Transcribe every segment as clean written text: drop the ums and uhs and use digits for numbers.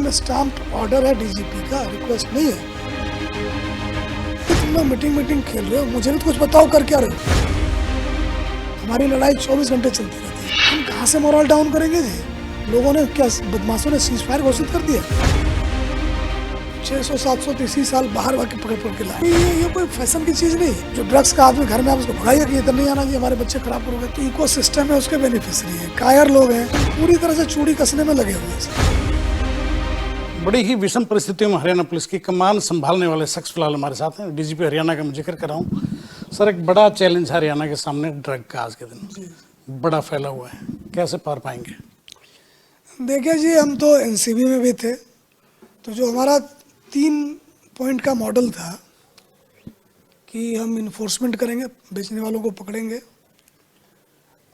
में stamp order है DGP का, रिक्वेस्ट नहीं है। तुम लोग मीटिंग खेल रहे हो, मुझे भी तो कुछ बताओ कर क्या रहे हो। हमारी लड़ाई 24 घंटे चलती रहती है, हम कहाँ से मोरल डाउन करेंगे जी। लोगों ने क्या, बदमाशों ने सीज फायर घोषित कर दिया। 600-700 30 साल बाहर वाके पकड़ के लाए। ये कोई फैशन की चीज नहीं। जो ड्रग्स का आदमी घर में आप उसको भगाइए कि इधर नहीं आना जी, हमारे बच्चे खराब करोगे। तो इको सिस्टम है, उसके बेनिफिशियरी है। कायर लोग हैं, पूरी तरह से चूड़ी कसने में लगे हुए हैं। बड़ी ही विषम परिस्थितियों में हरियाणा पुलिस की कमान संभालने वाले शख्स फिलहाल हमारे साथ हैं। डीजीपी हरियाणा का मैं जिक्र कर रहा हूँ। सर, एक बड़ा चैलेंज है हरियाणा के सामने ड्रग का आज के दिन, बड़ा फैला हुआ है, कैसे पार पाएंगे? देखिए जी, हम तो एनसीबी में भी थे, तो जो हमारा 3 पॉइंट का मॉडल था कि हम इन्फोर्समेंट करेंगे, बेचने वालों को पकड़ेंगे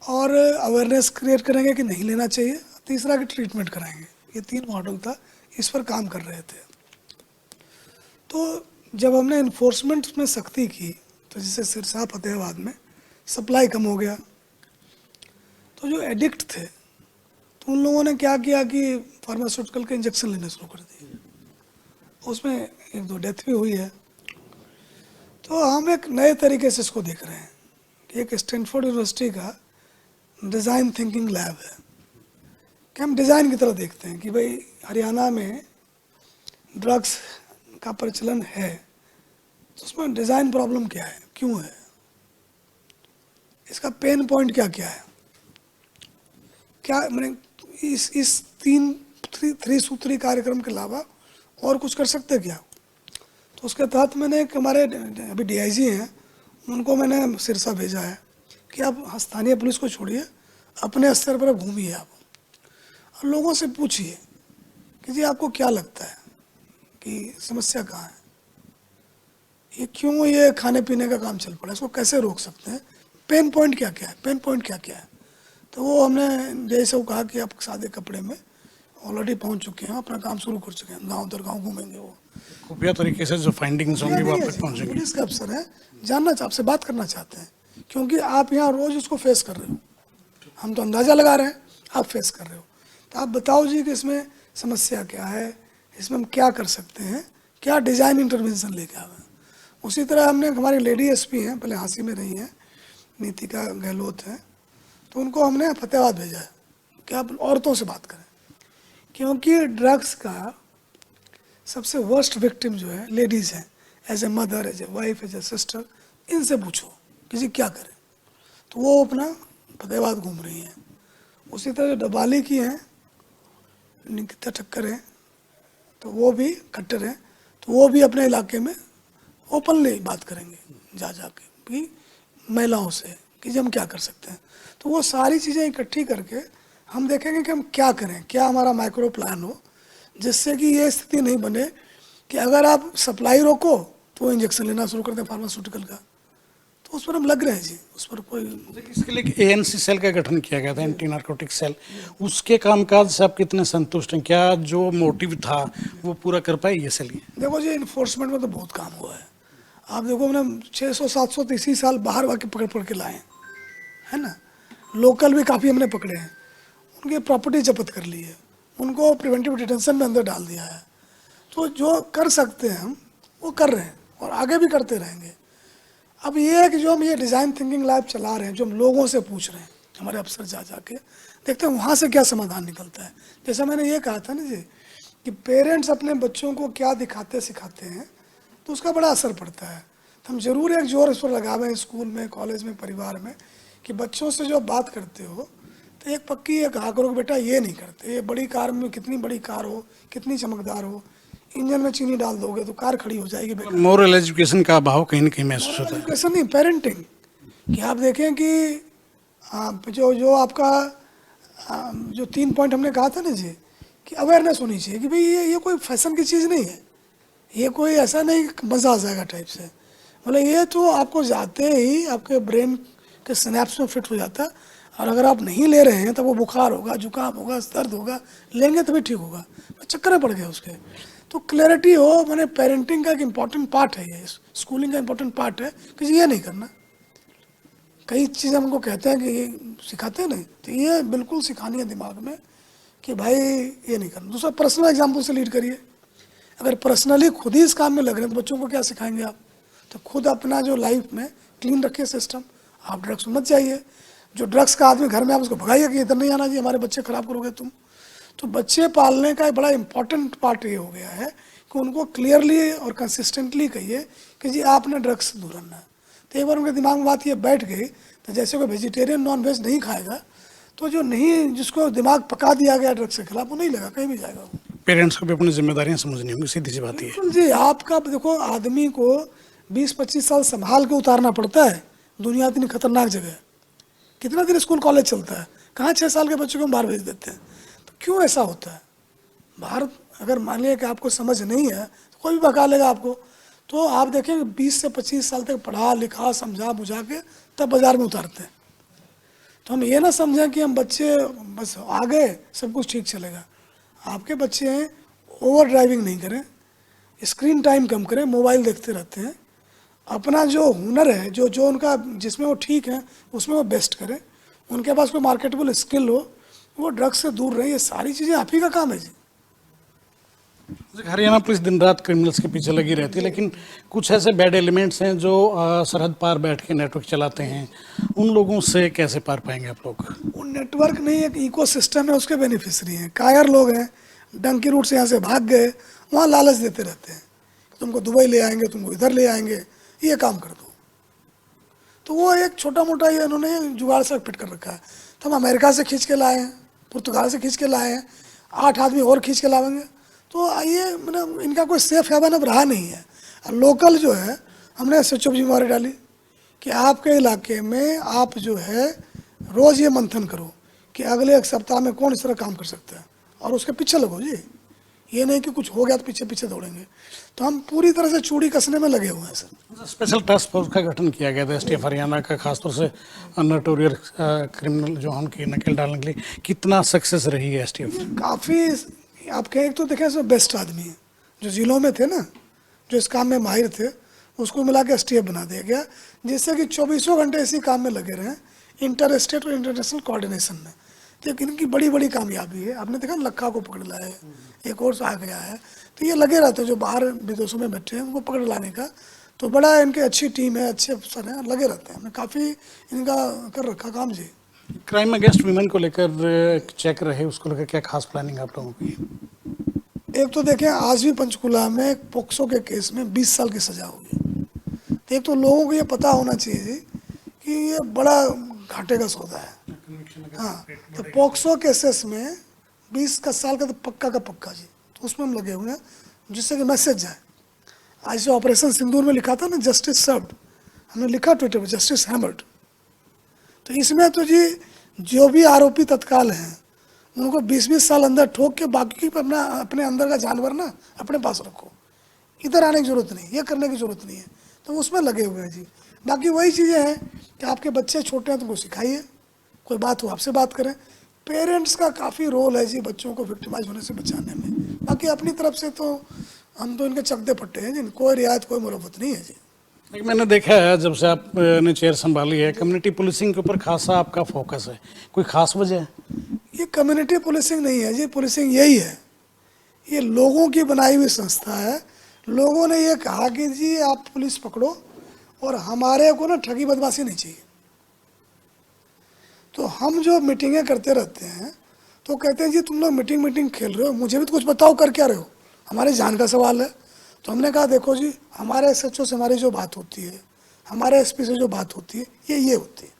और अवेयरनेस क्रिएट करेंगे कि नहीं लेना चाहिए, तीसरा कि ट्रीटमेंट कराएंगे। ये 3 मॉडल था, इस पर काम कर रहे थे। तो जब हमने इन्फोर्समेंट में सख्ती की, तो जैसे सिरसा फतेहाबाद में सप्लाई कम हो गया, तो जो एडिक्ट थे तो उन लोगों ने क्या किया कि फार्मास्यूटिकल के इंजेक्शन लेने शुरू कर दिए। उसमें 1-2 डेथ भी हुई है। तो हम एक नए तरीके से इसको देख रहे हैं कि एक स्टैनफोर्ड यूनिवर्सिटी का डिज़ाइन थिंकिंग लैब है कि हम डिज़ाइन की तरह देखते हैं कि भाई हरियाणा में ड्रग्स का प्रचलन है, तो उसमें डिज़ाइन प्रॉब्लम क्या है, क्यों है, इसका पेन पॉइंट क्या क्या है, क्या मैंने इस 3 सूत्री कार्यक्रम के अलावा और कुछ कर सकते क्या। तो उसके तहत मैंने एक, हमारे अभी डीआईजी हैं, उनको मैंने सिरसा भेजा है कि आप स्थानीय पुलिस को छोड़िए, अपने स्तर पर घूमिए आप और लोगों से पूछिए कि जी आपको क्या लगता है कि समस्या कहाँ है, ये क्यों ये खाने पीने का काम चल पड़ा, इसको कैसे रोक सकते हैं, पेन पॉइंट क्या क्या है, पेन पॉइंट क्या क्या है। तो वो हमने जैसे वो कहा कि आप सादे कपड़े में ऑलरेडी पहुंच चुके हैं, अपना काम शुरू कर चुके हैं, गांव दर गांव घूमेंगे। वो खुफिया तरीके से जो फाइंडिंग्स होंगी वो आप तक पहुंचेंगे। पुलिस के अफसर हैं, जानना आपसे बात करना चाहते हैं, क्योंकि आप यहाँ रोज उसको फेस कर रहे हो, हम तो अंदाजा लगा रहे हैं, आप फेस कर रहे हो। तो आप बताओ जी कि इसमें समस्या क्या है, इसमें हम क्या कर सकते हैं, क्या डिज़ाइन इंटरवेंशन लेके आए हैं। उसी तरह हमने, हमारी लेडी एसपी हैं, पहले हांसी में रही हैं, नीतिका गहलोत हैं, तो उनको हमने फतेहाबाद भेजा है कि आप औरतों से बात करें, क्योंकि ड्रग्स का सबसे वर्स्ट विक्टिम जो है लेडीज़ हैं। As a mother, as a wife, as a sister, इनसे पूछो किसी क्या करें। तो वो अपना फतेहाबाद घूम रही हैं। उसी तरह जो डबाली की हैं, निकिता ठक्कर हैं, तो वो भी कट्टर हैं, तो वो भी अपने इलाके में ओपनली बात करेंगे जा के भी महिलाओं से कि हम क्या कर सकते हैं। तो वो सारी चीज़ें इकट्ठी करके हम देखेंगे कि हम क्या करें, क्या हमारा माइक्रो प्लान हो, जिससे कि ये स्थिति नहीं बने कि अगर आप सप्लाई रोको तो वो इंजेक्शन लेना शुरू कर दें फार्मास्यूटिकल का। तो उस पर हम लग रहे हैं जी, उस पर कोई। इसके लिए एएनसी सेल का गठन किया गया था, एंटी नार्कोटिक सेल, उसके कामकाज से आप कितने संतुष्ट हैं? क्या जो मोटिव था वो पूरा कर पाए ये सेल? देखो जी, इन्फोर्समेंट में तो बहुत काम हुआ है। आप देखो, हमने 600-700 30 साल बाहर वाके पकड़ के लाए है ना। लोकल भी काफ़ी हमने पकड़े हैं, उनकी प्रॉपर्टी जब्त कर ली है, उनको प्रिवेंटिव डिटेंशन में अंदर डाल दिया है। तो जो कर सकते हैं हम वो कर रहे हैं और आगे भी करते रहेंगे। अब ये है कि जो हम ये डिज़ाइन थिंकिंग लैब चला रहे हैं, जो हम लोगों से पूछ रहे हैं, हमारे अफसर जा के देखते हैं वहाँ से क्या समाधान निकलता है। जैसा मैंने ये कहा था ना जी कि पेरेंट्स अपने बच्चों को क्या दिखाते सिखाते हैं, तो उसका बड़ा असर पड़ता है। तो हम ज़रूर एक जोर इस पर लगावे स्कूल में, कॉलेज में, परिवार में, कि बच्चों से जो बात करते हो तो एक पक्की ये कहा करो कि बेटा ये नहीं करते, ये बड़ी कार में, कितनी बड़ी कार हो, कितनी चमकदार हो, इंजन में चीनी डाल दोगे तो कार खड़ी हो जाएगी। मोरल एजुकेशन का अभाव कहीं ना कहीं महसूस होता है। एजुकेशन नहीं, पेरेंटिंग। कि आप देखें कि जो आपका जो 3 पॉइंट हमने कहा था ना जी, कि अवेयरनेस होनी चाहिए कि भाई ये कोई फैशन की चीज़ नहीं है, ये कोई ऐसा नहीं मज़ा आ जाएगा टाइप से। मतलब ये तो आपको जाते ही आपके ब्रेन के सिनेप्स में फिट हो जाता है, और अगर आप नहीं ले रहे हैं तो वो बुखार होगा, जुकाम होगा, दर्द होगा, लेंगे तभी ठीक होगा, चक्कर पड़ गए उसके। तो क्लैरिटी हो, मैंने पेरेंटिंग का एक इम्पॉर्टेंट पार्ट है, ये स्कूलिंग का इम्पॉर्टेंट पार्ट है कि ये नहीं करना। कई चीज़ें हमको कहते हैं कि सिखाते नहीं, तो ये बिल्कुल सिखानी है दिमाग में कि भाई ये नहीं करना। दूसरा, पर्सनल एग्जाम्पल से लीड करिए। अगर पर्सनली खुद ही इस काम में लग रहे हैं तो बच्चों को क्या सिखाएंगे आप? तो खुद अपना जो लाइफ में क्लीन रखिए सिस्टम। आप ड्रग्स में मत जाइए। जो ड्रग्स का आदमी घर में, आप उसको भगाइए कि इधर नहीं आना जी, हमारे बच्चे खराब करोगे तुम। तो बच्चे पालने का एक बड़ा इंपॉर्टेंट पार्ट ये हो गया है कि उनको क्लियरली और कंसिस्टेंटली कहिए कि जी आपने ड्रग्स से दूर रहना है। तो एक बार उनके दिमाग में बात ये बैठ गई, तो जैसे कोई वेजिटेरियन नॉन वेज नहीं खाएगा, तो जो नहीं, जिसको दिमाग पका दिया गया ड्रग्स के खिलाफ, वो नहीं लगा, कहीं भी जाएगा वो। पेरेंट्स को भी अपनी जिम्मेदारियां समझनी होंगी, सीधी सी बात ये है। बिल्कुल जी। आपका देखो, आदमी को 20-25 साल संभाल के उतारना पड़ता है। दुनिया इतनी खतरनाक जगह है। कितना दिन स्कूल कॉलेज चलता है, कहाँ 6 साल के बच्चों को हम बाहर भेज देते हैं। तो क्यों ऐसा होता है? बाहर अगर मान लिया कि आपको समझ नहीं है तो कोई भी भगा लेगा आपको। तो आप देखें 20 से 25 साल तक पढ़ा लिखा समझा बुझा के तब बाज़ार में उतारते हैं। तो हम ये ना समझें कि हम बच्चे बस आ गए सब कुछ ठीक चलेगा। आपके बच्चे हैं, ओवर ड्राइविंग नहीं करें, स्क्रीन टाइम कम करें, मोबाइल देखते रहते हैं। अपना जो हुनर है, जो जो उनका जिसमें वो ठीक है उसमें वो बेस्ट करें। उनके पास कोई मार्केटेबल स्किल हो, वो ड्रग्स से दूर रहे। ये सारी चीज़ें आप ही का काम है जी। हरियाणा पुलिस दिन रात क्रिमिनल्स के पीछे लगी रहती है, लेकिन कुछ ऐसे बैड एलिमेंट्स हैं जो सरहद पार बैठ के नेटवर्क चलाते हैं। उन लोगों से कैसे पार पाएंगे आप लोग? वो नेटवर्क नहीं, एक इकोसिस्टम है, उसके बेनिफिशरी हैं। कायर लोग हैं, डंकी रूट से यहाँ से भाग गए, वहाँ लालच देते रहते हैं, तुमको दुबई ले आएंगे, तुमको इधर ले आएंगे, ये काम कर दो। तो वो एक छोटा मोटा ये इन्होंने जुगाड़ से फिट कर रखा है। तो हम अमेरिका से खींच के लाए हैं, पुर्तगाल से खींच के लाए हैं, 8 आदमी और खींच के लाएंगे। तो ये मतलब इनका कोई सेफ हेवन अब रहा नहीं है। और लोकल जो है, हमने SHO जिम्मेवारी डाली कि आपके इलाके में आप जो है रोज़ ये मंथन करो कि अगले एक सप्ताह में कौन इस तरह काम कर सकता है, और उसके पीछे लगो जी। ये नहीं कि कुछ हो गया तो पीछे पीछे दौड़ेंगे। तो हम पूरी तरह से चूड़ी कसने में लगे हुए हैं सर। स्पेशल टास्क फोर्स का गठन किया गया था STF हरियाणा का, खासतौर से नोटोरियस क्रिमिनल जो हम की नकेल डालने के लिए। कितना सक्सेस रही है STF? काफ़ी। आप कहें, एक तो देखें इसमें बेस्ट आदमी है जो जिलों में थे ना, जो इस काम में माहिर थे, उसको मिला के STF बना दिया गया, जिससे कि 24 घंटे इसी काम में लगे रहें, इंटर स्टेट और इंटरनेशनल कोऑर्डिनेशन में। तो इनकी बड़ी बड़ी कामयाबी है। आपने देखा लक्खा को पकड़ लाया है, एक और आ गया है। तो ये लगे रहते हैं जो बाहर विदेशों में बैठे हैं, उनको पकड़ लाने का। तो बड़ा इनकी अच्छी टीम है, अच्छे अफसर हैं, लगे रहते हैं। हमने काफ़ी इनका कर रखा काम जी। क्राइम अगेंस्ट वीमेन को लेकर चेक रहे, उसको लेकर क्या खास प्लानिंग आप लोगों की? एक तो देखें, आज भी पंचकुला में एक पोक्सो के केस में 20 साल की सज़ा हुई। तो एक तो लोगों को ये पता होना चाहिए जी कि ये बड़ा घाटे का सौदा है। हाँ, तो पोक्सो केसेस में 20 का साल का तो पक्का जी। तो उसमें हम लगे हुए हैं, जिससे कि मैसेज जाए। आज जो ऑपरेशन सिंदूर में लिखा था ना, जस्टिस सर्व्ड, हमने लिखा ट्विटर पर जस्टिस हैमर्ड। तो इसमें तो जी जो भी आरोपी तत्काल हैं उनको 20-20 साल अंदर ठोक के, बाकी अपने अंदर का जानवर ना अपने पास रखो। इधर आने की ज़रूरत नहीं, ये करने की ज़रूरत नहीं है। तो उसमें लगे हुए हैं जी। बाकी वही चीज़ें हैं कि आपके बच्चे छोटे हैं तो उनको सिखाइए, कोई बात हो आपसे बात करें। पेरेंट्स का काफ़ी रोल है जी बच्चों को विक्टिमाइज होने से बचाने में। बाकी अपनी तरफ से तो हम तो इनके चकदे पट्टे हैं जी, कोई रियायत कोई मुरव्वत नहीं है जी। लेकिन मैंने देखा है जब से आपने चेयर संभाली है, कम्युनिटी पुलिसिंग के ऊपर खासा आपका फोकस है। कोई खास वजह है? ये कम्युनिटी पुलिसिंग नहीं है जी, पुलिसिंग यही है, ये लोगों की बनाई हुई संस्था है। लोगों ने ये कहा कि जी आप पुलिस पकड़ो और हमारे को ना ठगी बदमाशी नहीं चाहिए। तो हम जो मीटिंगें करते रहते हैं तो कहते हैं जी तुम लोग मीटिंग खेल रहे हो, मुझे भी तो कुछ बताओ कर क्या रहे हो, हमारे जान का सवाल है। तो हमने कहा देखो जी, हमारे SHO से हमारी जो बात होती है, हमारे SP से जो बात होती है, ये होती है।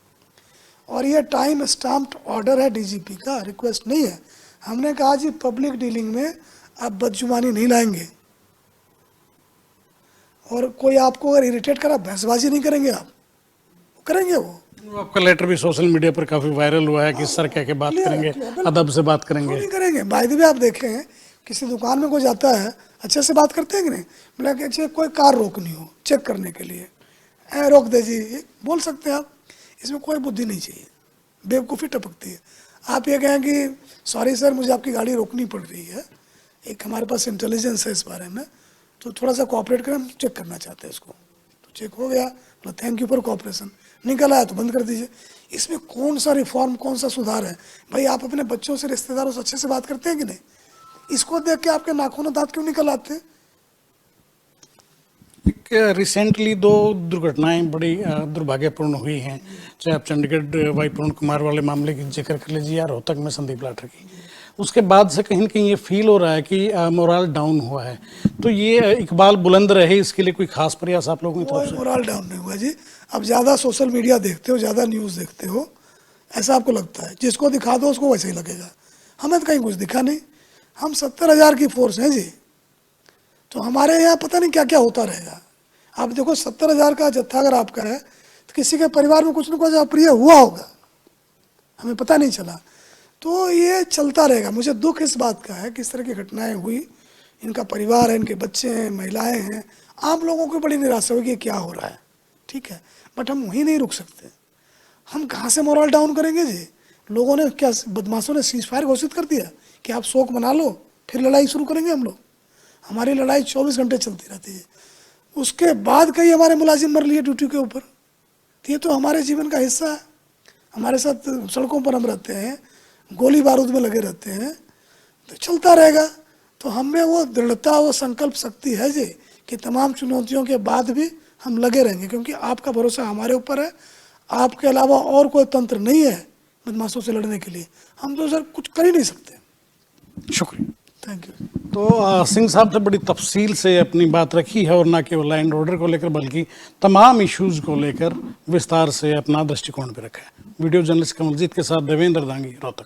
और ये टाइम स्टाम्प्ड ऑर्डर है DGP का, रिक्वेस्ट नहीं है। हमने कहा जी पब्लिक डीलिंग में आप बदजुबानी नहीं लाएंगे, और कोई आपको अगर इरिटेट करा, बहसबाजी नहीं करेंगे आप, करेंगे वो। आपका लेटर भी सोशल मीडिया पर काफ़ी वायरल हुआ है कि सर कह के बात करेंगे, अदब से बात करेंगे। नहीं करेंगे। बाय द वे आप देखें, किसी दुकान में कोई जाता है अच्छे से बात करते हैं कि नहीं? बोला कि अच्छे कोई कार रोकनी हो चेक करने के लिए, रोक दे जी, बोल सकते हैं आप। इसमें कोई बुद्धि नहीं चाहिए, बेवकूफ़ी टपकती है। आप ये कहें कि सॉरी सर मुझे आपकी गाड़ी रोकनी पड़ रही है, एक हमारे पास इंटेलिजेंस है इस बारे में, तो थोड़ा सा कोऑपरेट करें, हम चेक करना चाहते हैं इसको, तो तो चेक हो गया, बोला थैंक यू फॉर कोऑपरेशन, निकल आया तो बंद कर दीजिए। इसमें कौन सा रिफॉर्म, कौन सा सुधार है? भाई आप अपने बच्चों से, रिश्तेदारों से अच्छे से बात करते हैं कि नहीं? इसको देख के आपके नाखून दांत क्यों निकल आते हैं? रिसेंटली दो दुर्घटनाएं बड़ी दुर्भाग्यपूर्ण हुई हैं, चाहे आप चंडीगढ़ वाई पूर्ण कुमार वाले मामले की जिक्र कर लीजिए या रोहतक में संदीप लाठर की। उसके बाद से कहीं न कहीं ये फील हो रहा है कि मोरल डाउन हुआ है। तो ये इकबाल बुलंद रहे, इसके लिए कोई खास प्रयास आप लोगों की तरफ कोई से? मोरल डाउन नहीं हुआ जी। अब ज़्यादा सोशल मीडिया देखते हो, ज़्यादा न्यूज़ देखते हो, ऐसा आपको लगता है। जिसको दिखा दो उसको वैसे ही लगेगा। हमें तो कहीं कुछ दिखा नहीं। हम 70,000 की फोर्स हैं जी, तो हमारे यहाँ पता नहीं क्या क्या होता रहेगा। आप देखो 70,000 का जत्था अगर आपका है तो किसी के परिवार में कुछ न कुछ अप्रिय हुआ होगा, हमें पता नहीं चला। तो ये चलता रहेगा। मुझे दुख इस बात का है कि इस तरह की घटनाएं हुई, इनका परिवार है, इनके बच्चे हैं, महिलाएं हैं, आम लोगों को बड़ी निराशा होगी कि क्या हो रहा है। ठीक है, बट हम वहीं नहीं रुक सकते। हम कहाँ से मोरल डाउन करेंगे जी? लोगों ने क्या, बदमाशों ने सीज फायर घोषित कर दिया कि आप शोक मना लो, फिर लड़ाई शुरू करेंगे हम लोग। हमारी लड़ाई 24 घंटे चलती रहती है। उसके बाद कई हमारे मुलाजिम मर लिए ड्यूटी के ऊपर। तो ये तो हमारे जीवन का हिस्सा है। हमारे साथ सड़कों पर हम रहते हैं, गोली बारूद में लगे रहते हैं, तो चलता रहेगा। तो हमें वो दृढ़ता, वो संकल्प शक्ति है जी कि तमाम चुनौतियों के बाद भी हम लगे रहेंगे, क्योंकि आपका भरोसा हमारे ऊपर है। आपके अलावा और कोई तंत्र नहीं है बदमाशों से लड़ने के लिए। हम तो सर कुछ कर ही नहीं सकते। शुक्रिया। Thank you. तो सिंह साहब ने बड़ी तफसील से अपनी बात रखी है, और ना केवल लॉ एंड ऑर्डर को लेकर बल्कि तमाम इश्यूज को लेकर विस्तार से अपना दृष्टिकोण भी रखा है। वीडियो जर्नलिस्ट कमलजीत के साथ देवेंद्र दांगी, रोहतक।